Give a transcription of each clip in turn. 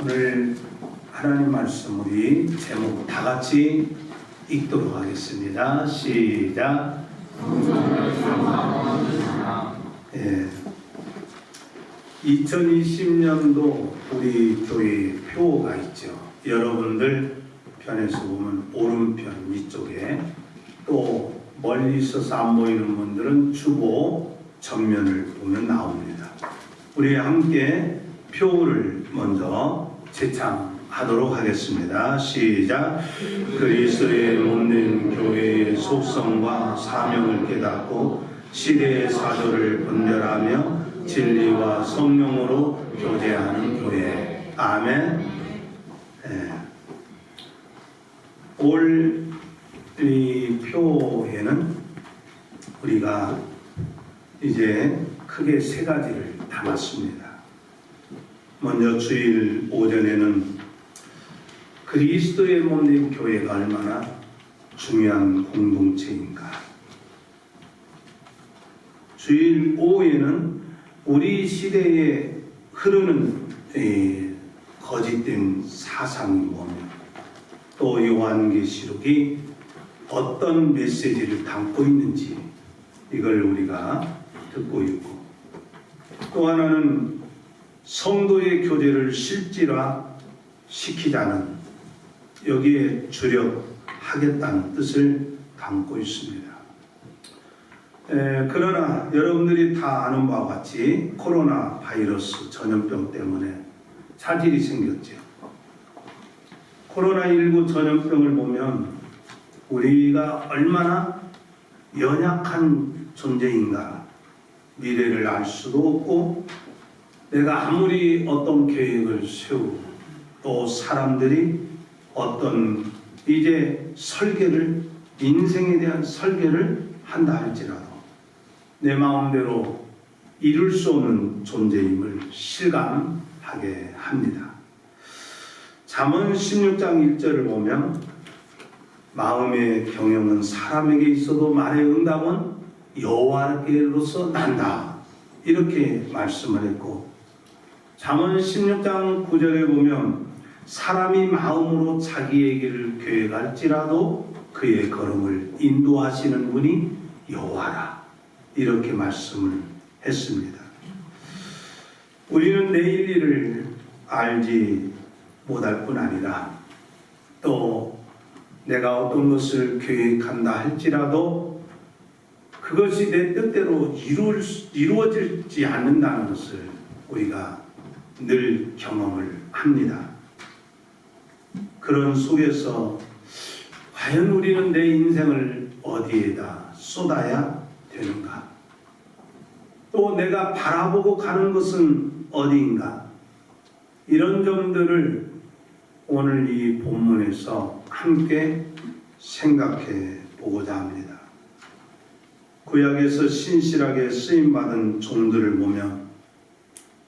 오늘 하나님 말씀 우리 제목 다 같이 읽도록 하겠습니다. 시작. 2020년도 우리 교회 표가 있죠. 여러분들 편에서 보면 오른편 위쪽에, 또 멀리 있어서 안 보이는 분들은 주보 전면을 보면 나옵니다. 우리 함께 표를 먼저 제창하도록 하겠습니다. 시작. 그리스도의 몸된 교회의 속성과 사명을 깨닫고 시대의 사조를 분별하며 진리와 성령으로 교제하는 교회. 아멘. 올 이 표에는 우리가 이제 크게 세 가지를 담았습니다. 먼저 주일 오전에는 그리스도의 몸된 교회가 얼마나 중요한 공동체인가. 주일 오후에는 우리 시대에 흐르는 거짓된 사상이 뭐며, 또 요한계시록이 어떤 메시지를 담고 있는지 이걸 우리가 듣고 있고, 또 하나는 성도의 교제를 실질화시키자는, 여기에 주력하겠다는 뜻을 담고 있습니다. 그러나 여러분들이 다 아는 바와 같이 코로나 바이러스 전염병 때문에 차질이 생겼죠. 코로나19 전염병을 보면 우리가 얼마나 연약한 존재인가 미래를 알 수도 없고, 내가 아무리 어떤 계획을 세우고 또 사람들이 어떤 이제 설계를, 인생에 대한 설계를 한다 할지라도 내 마음대로 이룰 수 없는 존재임을 실감하게 합니다. 잠언 16장 1절을 보면 마음의 경영은 사람에게 있어도 말의 응답은 여호와께로서 난다, 이렇게 말씀을 했고, 잠언 16장 9절에 보면 사람이 마음으로 자기의 길을 계획할지라도 그의 걸음을 인도하시는 분이 여호와라, 이렇게 말씀을 했습니다. 우리는 내일 일을 알지 못할 뿐 아니라, 또 내가 어떤 것을 계획한다 할지라도 그것이 내 뜻대로 이루어지지 않는다는 것을 우리가 늘 경험을 합니다. 그런 속에서 과연 우리는 내 인생을 어디에다 쏟아야 되는가? 또 내가 바라보고 가는 것은 어디인가? 이런 점들을 오늘 이 본문에서 함께 생각해 보고자 합니다. 구약에서 신실하게 쓰임받은 종들을 보면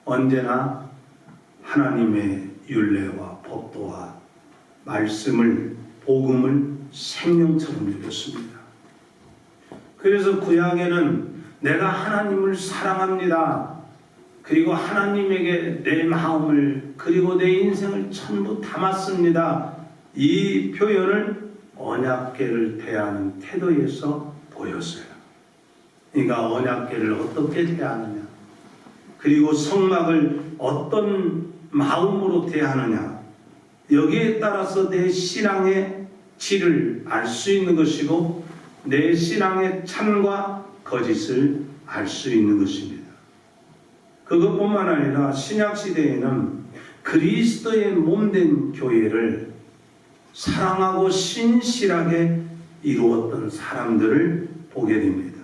언제나 하나님의 율례와 법도와 말씀을, 복음을 생명처럼 누렸습니다. 그래서 구약에는 내가 하나님을 사랑합니다, 그리고 하나님에게 내 마음을 그리고 내 인생을 전부 담았습니다, 이 표현을 언약궤를 대하는 태도에서 보였어요. 그러니까 언약궤를 어떻게 대하느냐, 그리고 성막을 어떤 마음으로 대하느냐, 여기에 따라서 내 신앙의 질을 알 수 있는 것이고 내 신앙의 참과 거짓을 알 수 있는 것입니다. 그것뿐만 아니라 신약시대에는 그리스도의 몸된 교회를 사랑하고 신실하게 이루었던 사람들을 보게 됩니다.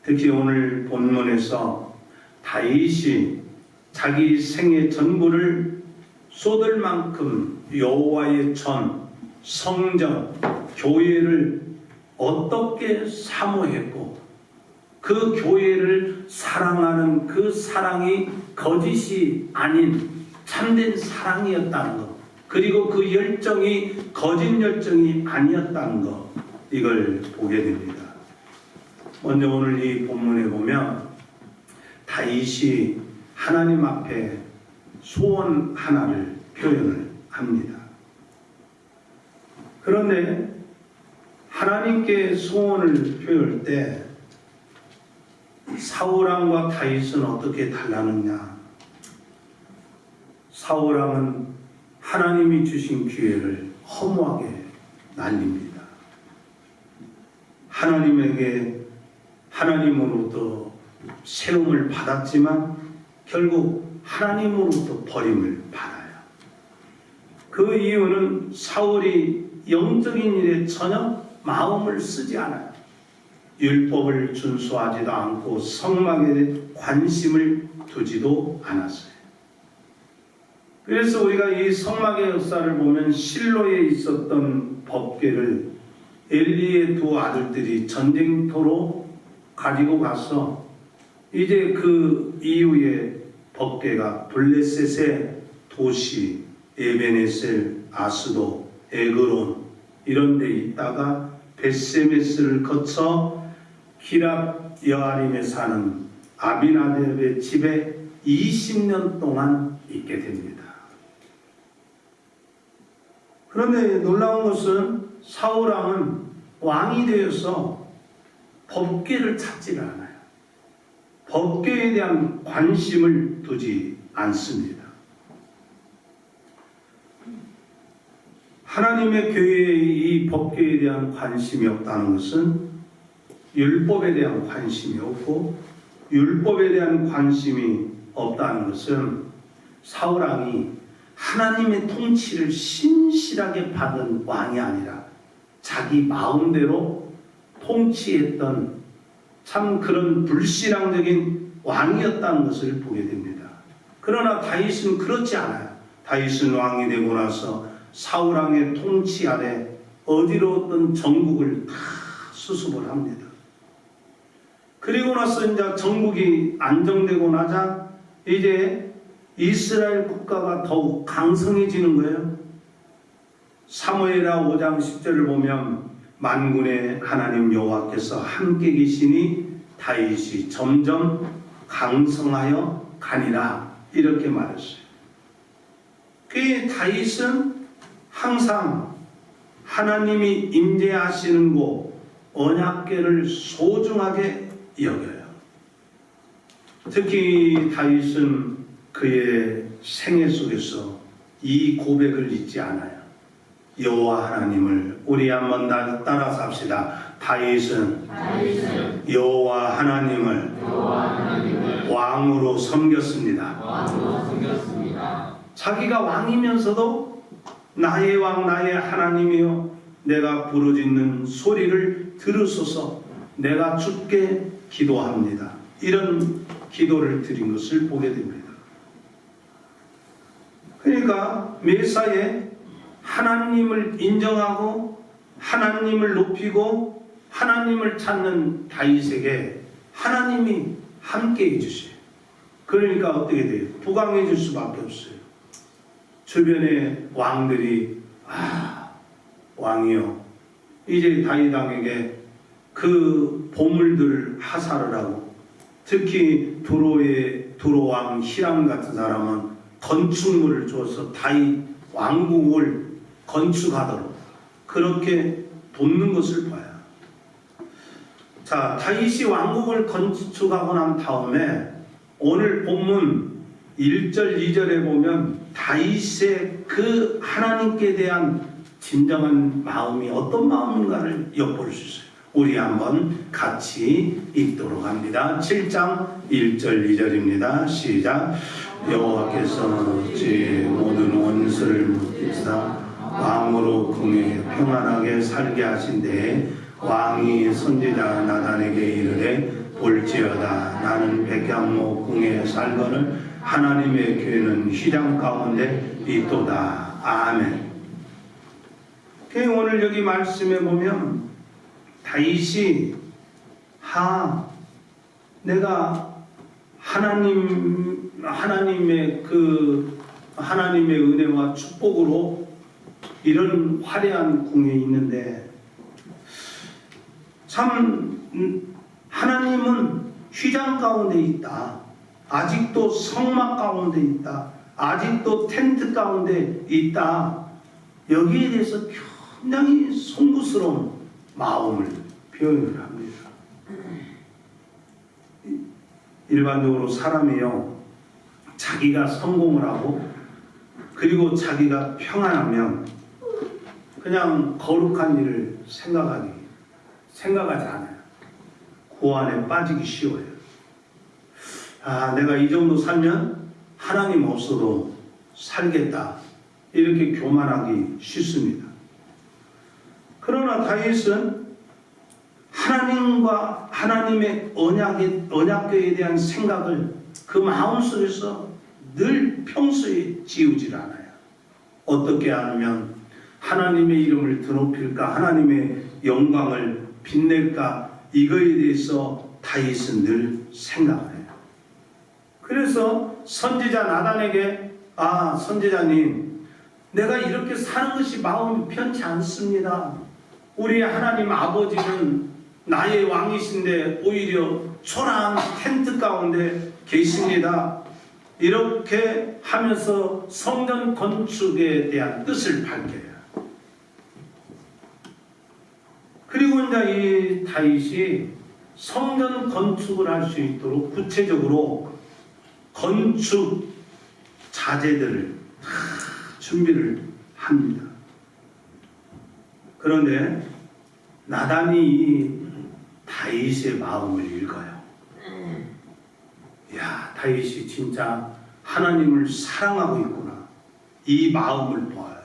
특히 오늘 본문에서 다윗이 자기 생애 전부를 쏟을 만큼 여호와의 전, 성전, 교회를 어떻게 사모했고 그 교회를 사랑하는 그 사랑이 거짓이 아닌 참된 사랑이었다는 것, 그리고 그 열정이 거짓 열정이 아니었다는 것, 이걸 보게 됩니다. 먼저 오늘 이 본문에 보면 다윗이 하나님 앞에 소원 하나를 표현을 합니다. 그런데 하나님께 소원을 표현할 때 사울왕과 다윗은 어떻게 달라느냐? 사울왕은 하나님이 주신 기회를 허무하게 날립니다. 하나님으로부터 세움을 받았지만 결국 하나님으로부터 버림을 받아요. 그 이유는 사울이 영적인 일에 전혀 마음을 쓰지 않아요. 율법을 준수하지도 않고 성막에 관심을 두지도 않았어요. 그래서 우리가 이 성막의 역사를 보면 실로에 있었던 법궤를 엘리의 두 아들들이 전쟁터로 가지고 가서 이제 그 이후에 법궤가 블레셋의 도시 에베네셀, 아스도, 에그론 이런 데 있다가 벳세메스를 거쳐 기랍 여아림에 사는 아비나답의 집에 20년 동안 있게 됩니다. 그런데 놀라운 것은 사울왕은 왕이 되어서 법궤를 찾지를 않아요. 법궤에 대한 관심을 두지 않습니다. 하나님의 교회에 이 법궤에 대한 관심이 없다는 것은 율법에 대한 관심이 없고, 율법에 대한 관심이 없다는 것은 사울왕이 하나님의 통치를 신실하게 받은 왕이 아니라 자기 마음대로 통치했던 참 그런 불신앙적인 왕이었다는 것을 보게 됩니다. 그러나 다윗은 그렇지 않아요. 다윗은 왕이 되고 나서 사울왕의 통치 아래 어디로든 전국을 다 수습을 합니다. 그리고 나서 이제 전국이 안정되고 나자 이제 이스라엘 국가가 더욱 강성해지는 거예요. 사무엘하 5장 10절을 보면 만군의 하나님 여호와께서 함께 계시니 다윗이 점점 강성하여 가니라 이렇게 말했어요. 그 다윗은 항상 하나님이 임재하시는 곳 언약궤를 소중하게 여겨요. 특히 다윗은 그의 생애 속에서 이 고백을 잊지 않아요. 여호와 하나님을 우리 한번 따라서 합시다. 다윗은 여호와 하나님을 왕으로 섬겼습니다. 자기가 왕이면서도 나의 왕 나의 하나님이여 내가 부르짖는 소리를 들으소서 내가 주께 기도합니다. 이런 기도를 드린 것을 보게 됩니다. 그러니까 매사에 하나님을 인정하고 하나님을 높이고 하나님을 찾는 다윗에게 하나님이 함께 해주셔요. 그러니까 어떻게 돼요? 부강해질 수밖에 없어요. 주변의 왕들이 왕이요 이제 다윗 왕에게 그 보물들을 하사를 하고, 특히 두로왕 히람 같은 사람은 건축물을 줘서 다윗 왕국을 건축하도록 그렇게 돕는 것을 봐요. 자, 다윗이 왕국을 건축하고 난 다음에 오늘 본문 1절 2절에 보면 다윗의 그 하나님께 대한 진정한 마음이 어떤 마음인가를 엿볼 수 있어요. 우리 한번 같이 읽도록 합니다. 7장 1절 2절입니다. 시작. 여호와께서 제 모든 원수를 묻기사 왕으로 궁에 평안하게 살게 하신데 왕이 선지자 나단에게 이르되 볼지어다 나는 백향목 궁에 살거늘 하나님의 교회는 휘장 가운데 있도다. 아멘. 오늘 여기 말씀에 보면 다윗이 내가 하나님의 은혜와 축복으로 이런 화려한 궁에 있는데 참 하나님은 휘장 가운데 있다. 아직도 성막 가운데 있다. 아직도 텐트 가운데 있다. 여기에 대해서 굉장히 송구스러운 마음을 표현을 합니다. 일반적으로 사람이요, 자기가 성공을 하고 그리고 자기가 평안하면 그냥 거룩한 일을 생각하지 않아요. 고안에 빠지기 쉬워요. 내가 이 정도 살면 하나님 없어도 살겠다, 이렇게 교만하기 쉽습니다. 그러나 다윗은 하나님과 하나님의 언약궤에 대한 생각을 그 마음속에서 늘 평소에 지우질 않아요. 어떻게 하면 하나님의 이름을 드높일까, 하나님의 영광을 빛낼까, 이거에 대해서 다윗은 늘 생각을 해요. 그래서 선지자 나단에게, 선지자님, 내가 이렇게 사는 것이 마음이 편치 않습니다. 우리 하나님 아버지는 나의 왕이신데 오히려 초라한 텐트 가운데 계십니다. 이렇게 하면서 성전 건축에 대한 뜻을 밝혀요. 그리고 이제 이 다윗이 성전 건축을 할 수 있도록 구체적으로 건축 자재들을 다 준비를 합니다. 그런데 나단이 이 다윗의 마음을 읽어요. 다윗이 진짜 하나님을 사랑하고 있구나, 이 마음을 보아요.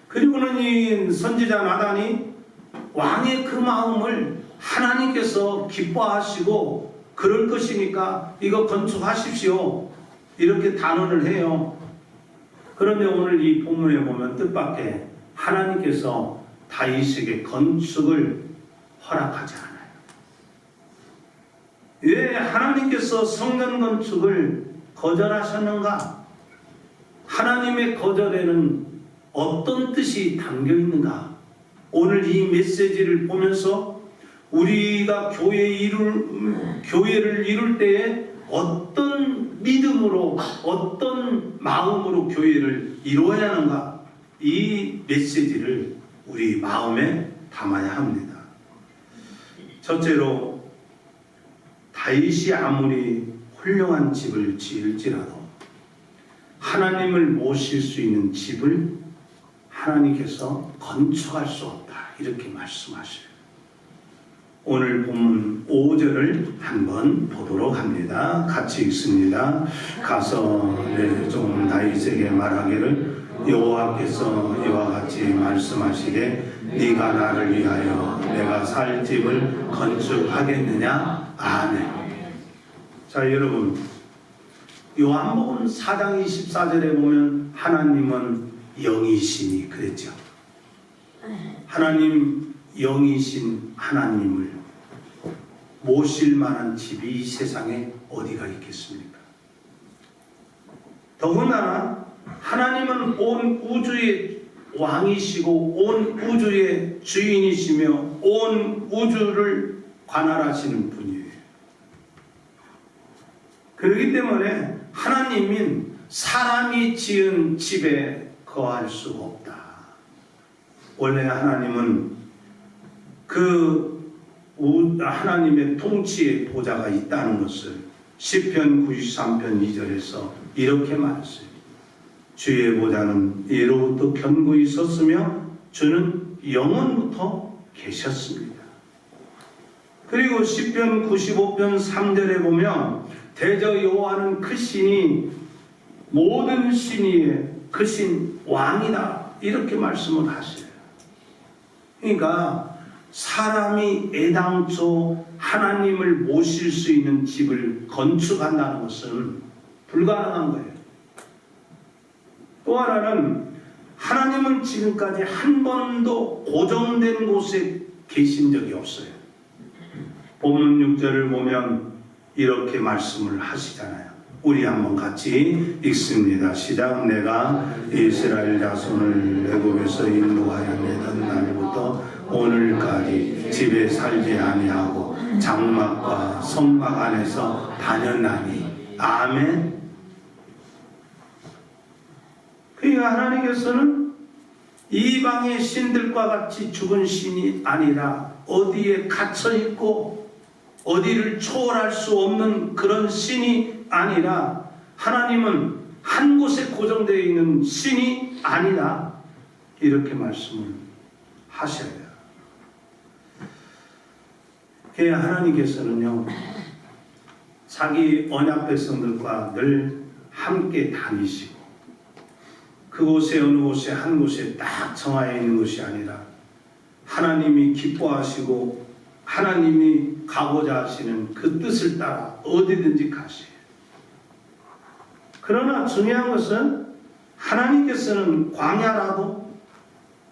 그리고는 이 선지자 나단이 왕의 그 마음을 하나님께서 기뻐하시고 그럴 것이니까 이거 건축하십시오, 이렇게 단언을 해요. 그런데 오늘 이 본문에 보면 뜻밖의 하나님께서 다윗에게 건축을 허락하지 않아요. 왜 하나님께서 성전 건축을 거절하셨는가? 하나님의 거절에는 어떤 뜻이 담겨 있는가? 오늘 이 메시지를 보면서 우리가 교회를 이룰 때에 어떤 믿음으로, 어떤 마음으로 교회를 이루어야 하는가, 이 메시지를 우리 마음에 담아야 합니다. 첫째로, 다윗이 아무리 훌륭한 집을 지을지라도 하나님을 모실 수 있는 집을 하나님께서 건축할 수 없다, 이렇게 말씀하셔요. 오늘 본문 5절을 한번 보도록 합니다. 같이 읽습니다. 가서 내 종 다윗에게 말하기를, 여호와께서 이와 같이 말씀하시되 네가 나를 위하여 내가 살 집을 건축하겠느냐? 아멘. 자, 여러분, 요한복음 4장 24절에 보면 하나님은 영이시니 그랬죠. 하나님, 영이신 하나님을 모실 만한 집이 이 세상에 어디가 있겠습니까? 더군다나 하나님은 온 우주의 왕이시고 온 우주의 주인이시며 온 우주를 관할하시는 분이에요. 그렇기 때문에 하나님은 사람이 지은 집에 거할 수 없다. 원래 하나님은 하나님의 통치의 보좌가 있다는 것을 시편 93편 2절에서 이렇게 말했어요. 주의 보좌는 예로부터 견고히 섰으며 주는 영원부터 계셨습니다. 그리고 시편 95편 3절에 보면 대저 여호와는 그 신이 모든 신 위에 그 신 왕이다, 이렇게 말씀을 하세요. 그러니까 사람이 애당초 하나님을 모실 수 있는 집을 건축한다는 것은 불가능한 거예요. 또 하나는 하나님은 지금까지 한 번도 고정된 곳에 계신 적이 없어요. 본문 6절을 보면 이렇게 말씀을 하시잖아요. 우리 한번 같이 읽습니다. 시작. 내가 이스라엘 자손을 애굽에서 인도하여 내던 날부터 오늘까지 집에 살지 아니하고 장막과 성막 안에서 다녔나니. 아멘. 그러니까 하나님께서는 이방의 신들과 같이 죽은 신이 아니라 어디에 갇혀 있고 어디를 초월할 수 없는 그런 신이 아니라, 하나님은 한 곳에 고정되어 있는 신이 아니라, 이렇게 말씀을 하셔야 해요. 하나님께서는요, 자기 언약 백성들과 늘 함께 다니시고, 그곳에 어느 곳에 한 곳에 딱 정하여 있는 것이 아니라 하나님이 기뻐하시고 하나님이 가고자 하시는 그 뜻을 따라 어디든지 가시요. 그러나 중요한 것은 하나님께서는 광야라도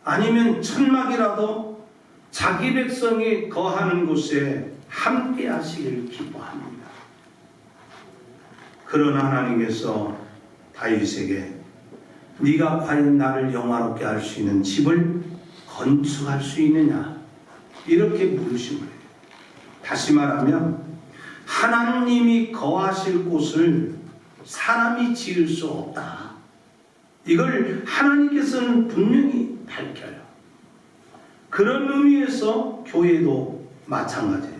아니면 천막이라도 자기 백성이 거하는 곳에 함께 하시기를 기뻐합니다. 그러나 하나님께서 다윗에게 네가 과연 나를 영화롭게 할 수 있는 집을 건축할 수 있느냐, 이렇게 물으신 거예요. 다시 말하면 하나님이 거하실 곳을 사람이 지을 수 없다. 이걸 하나님께서는 분명히 밝혀요. 그런 의미에서 교회도 마찬가지예요.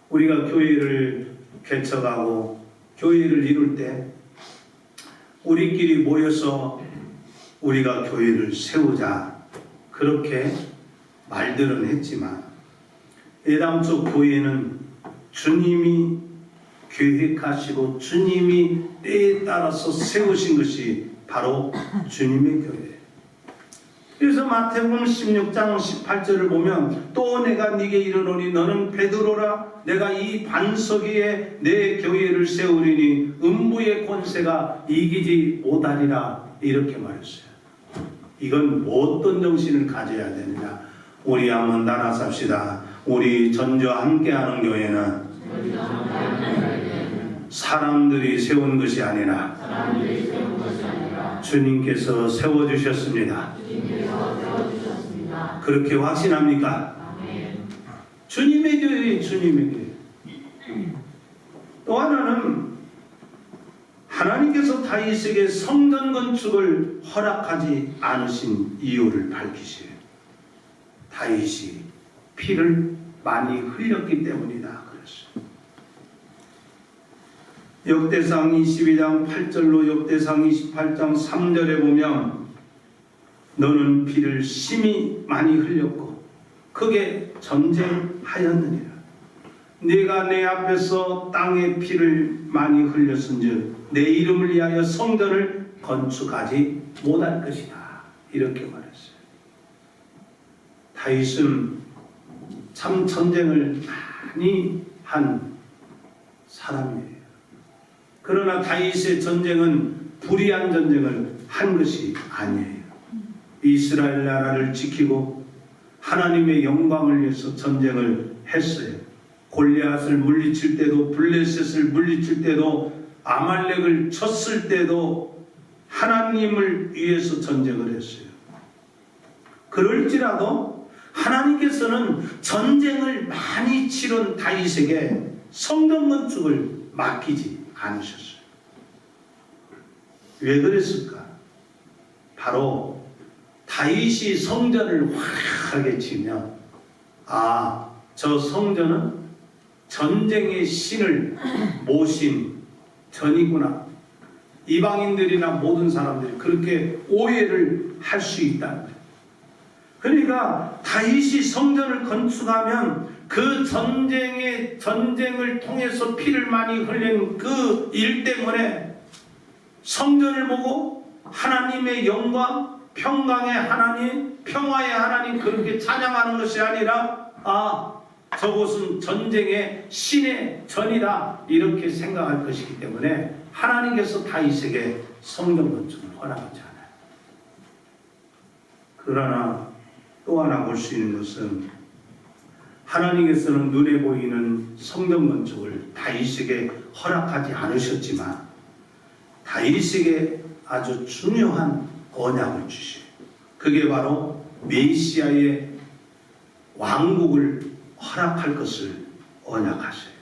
우리가 교회를 개척하고 교회를 이룰 때 우리끼리 모여서 우리가 교회를 세우자, 그렇게 말들은 했지만 애당초 교회는 주님이 계획하시고 주님이 때에 따라서 세우신 것이 바로 주님의 교회예요. 그래서 마태복음 16장 18절을 보면 또 내가 네게 이르노니 너는 베드로라, 내가 이 반석 위에 내 교회를 세우리니 음부의 권세가 이기지 못하리라, 이렇게 말했어요. 이건 어떤 정신을 가져야 되느냐? 우리 한번 따라 삽시다. 우리 전저 함께하는 교회는 사람들이 세운 것이 아니라 주님께서 세워주셨습니다. 그렇게 확신합니까? 주님의 교회, 주님의 교회. 또 하나는 하나님께서 다윗에게 성전 건축을 허락하지 않으신 이유를 밝히시요. 다윗이 피를 많이 흘렸기 때문이다 그랬어요. 역대상 22장 8절로 역대상 28장 3절에 보면 너는 피를 심히 많이 흘렸고 크게 전쟁하였느니라. 네가 내 앞에서 땅에 피를 많이 흘렸은즉 내 이름을 위하여 성전을 건축하지 못할 것이다, 이렇게 말했어요. 다윗은 참 전쟁을 많이 한 사람이에요. 그러나 다윗의 전쟁은 불의한 전쟁을 한 것이 아니에요. 이스라엘 나라를 지키고 하나님의 영광을 위해서 전쟁을 했어요. 골리앗을 물리칠 때도, 블레셋을 물리칠 때도, 아말렉을 쳤을 때도 하나님을 위해서 전쟁을 했어요. 그럴지라도 하나님께서는 전쟁을 많이 치른 다윗에게 성전 건축을 맡기지 않으셨어요. 왜 그랬을까? 바로 다윗이 성전을 화려하게 치면 저 성전은 전쟁의 신을 모신 전이구나, 이방인들이나 모든 사람들이 그렇게 오해를 할 수 있다는 거예요. 그러니까 다윗이 성전을 건축하면 그 전쟁을 통해서 피를 많이 흘린 그 일 때문에 성전을 보고 하나님의 영광, 평강의 하나님, 평화의 하나님 그렇게 찬양하는 것이 아니라 저곳은 전쟁의 신의 전이다, 이렇게 생각할 것이기 때문에 하나님께서 다윗에게 성전 건축을 허락하지 않아요. 그러나 또 하나 볼 수 있는 것은 하나님께서는 눈에 보이는 성전 건축을 다윗에게 허락하지 않으셨지만 다윗에게 아주 중요한 언약을 주시요. 그게 바로 메시아의 왕국을 허락할 것을 언약하셔요.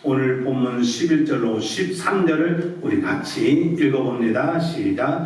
오늘 본문 11절로 13절을 우리 같이 읽어봅니다. 시작.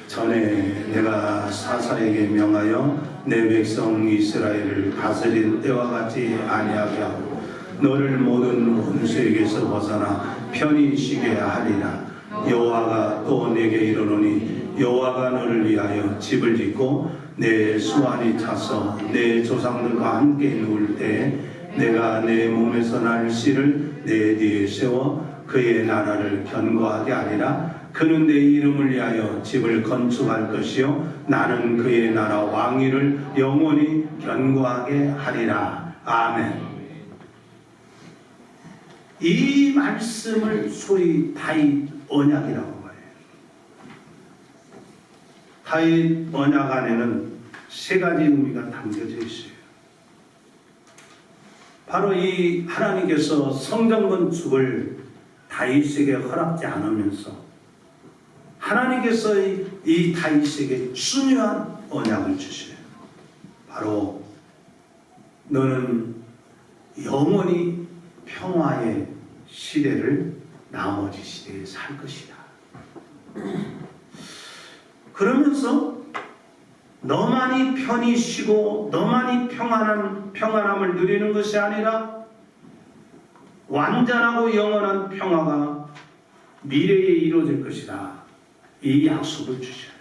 전에 내가 사사에게 명하여 내 백성 이스라엘을 다스린 때와 같이 아니하게 하고 너를 모든 원수에게서 벗어나 편히 쉬게 하리라. 여호와가 또 내게 이르노니 여호와가 너를 위하여 집을 짓고 내 수완이 차서 내 조상들과 함께 누울 때 내가 내 몸에서 날 씨를 내 뒤에 세워 그의 나라를 견고하게 하리라. 그는 내 이름을 위하여 집을 건축할 것이요 나는 그의 나라 왕위를 영원히 견고하게 하리라. 아멘. 이 말씀을 소위 다윗 언약이라고 말해요. 다윗 언약 안에는 세 가지 의미가 담겨져 있어요. 바로 이 하나님께서 성전 건축을 다윗에게 허락지 않으면서 하나님께서 이 다윗에게 중요한 언약을 주셔요. 바로 너는 영원히 평화의 시대를 나머지 시대에 살 것이다. 그러면서 너만이 편히 쉬고 너만이 평안함을 누리는 것이 아니라 완전하고 영원한 평화가 미래에 이루어질 것이다. 이 약속을 주셔요.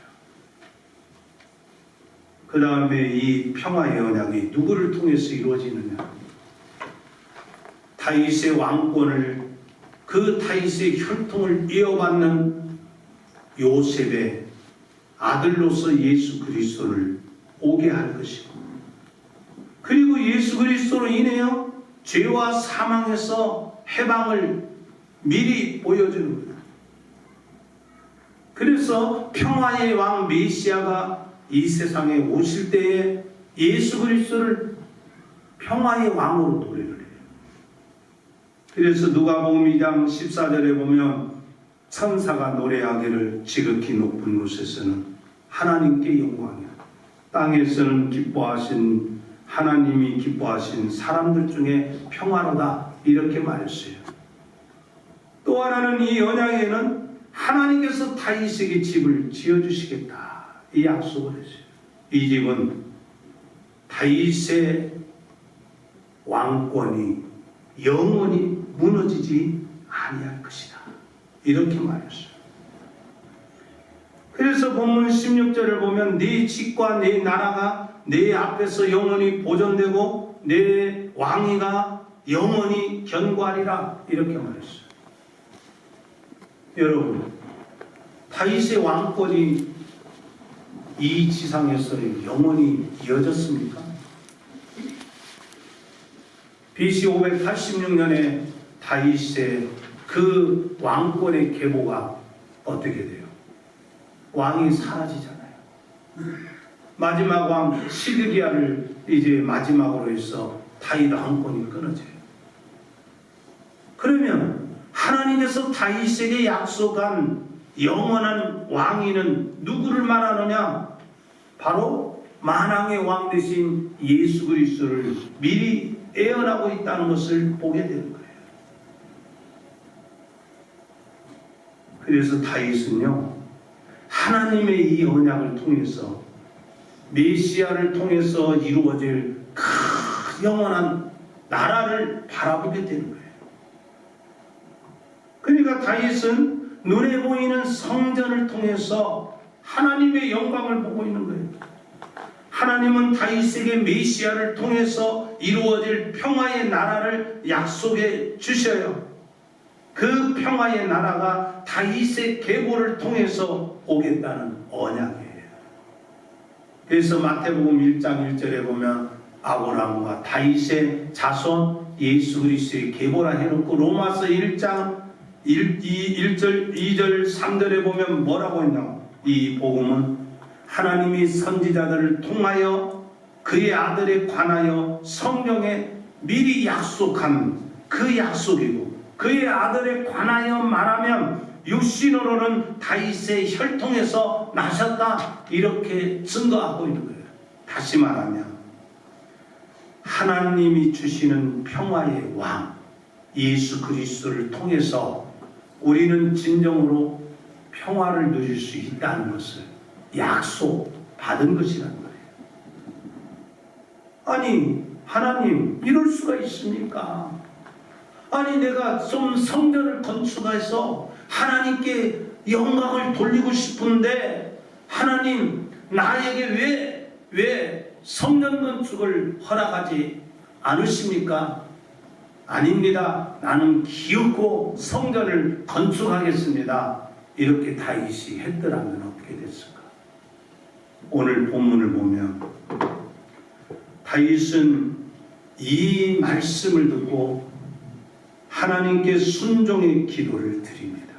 그 다음에 이 평화의 언약이 누구를 통해서 이루어지느냐? 다윗의 왕권을 그 다윗의 혈통을 이어받는 요셉의 아들로서 예수 그리스도를 오게 할 것이고 그리고 예수 그리스도로 인하여 죄와 사망에서 해방을 미리 보여주는 거예요. 그래서 평화의 왕 메시아가 이 세상에 오실 때에 예수 그리스도를 평화의 왕으로 노래를 해요. 그래서 누가복음 2장 14절에 보면 천사가 노래하기를 지극히 높은 곳에서는 하나님께 영광이야. 땅에서는 기뻐하신 하나님이 기뻐하신 사람들 중에 평화로다. 이렇게 말했어요. 또 하나는 이 언약에는 하나님께서 다윗에게 집을 지어주시겠다. 이 약속을 했어요. 이 집은 다윗의 왕권이 영원히 무너지지 아니할 것이다. 이렇게 말했어요. 그래서 본문 16절을 보면 네 집과 네 나라가 내 앞에서 영원히 보존되고 내 왕위가 영원히 견고하리라. 이렇게 말했어요. 여러분, 다윗의 왕권이 이 지상에서 영원히 이어졌습니까? BC 586년에 다윗의 그 왕권의 계보가 어떻게 돼요? 왕이 사라지잖아요. 마지막 왕 시드기야를 이제 마지막으로 해서 다윗 왕권이 끊어져요. 그러면 하나님께서 다윗에게 약속한 영원한 왕위는 누구를 말하느냐? 바로 만왕의 왕 되신 예수 그리스도를 미리 예언하고 있다는 것을 보게 되는 거예요. 그래서 다윗은요, 하나님의 이 언약을 통해서 메시아를 통해서 이루어질 큰 영원한 나라를 바라보게 되는 거예요. 그러니까 다윗은 눈에 보이는 성전을 통해서 하나님의 영광을 보고 있는 거예요. 하나님은 다윗에게 메시아를 통해서 이루어질 평화의 나라를 약속해 주셔요. 그 평화의 나라가 다윗의 계보를 통해서 오겠다는 언약이에요. 그래서 마태복음 1장 1절에 보면 아브라함과 다윗의 자손 예수 그리스도의 계보라 해놓고 로마서 1장 1절 2절 3절에 보면 뭐라고 했냐고, 이 복음은 하나님이 선지자들을 통하여 그의 아들에 관하여 성경에 미리 약속한 그 약속이고, 그의 아들에 관하여 말하면 육신으로는 다윗의 혈통에서 나셨다, 이렇게 증거하고 있는 거예요. 다시 말하면 하나님이 주시는 평화의 왕 예수 그리스도를 통해서 우리는 진정으로 평화를 누릴 수 있다는 것을 약속받은 것이라는 거예요. 아니, 하나님, 이럴 수가 있습니까? 아니, 내가 좀 성전을 건축해서 하나님께 영광을 돌리고 싶은데 하나님, 나에게 왜 성전 건축을 허락하지 않으십니까? 아닙니다. 나는 기어코 성전을 건축하겠습니다. 이렇게 다윗이 했더라면 어떻게 됐을까? 오늘 본문을 보면 다윗은 이 말씀을 듣고 하나님께 순종의 기도를 드립니다.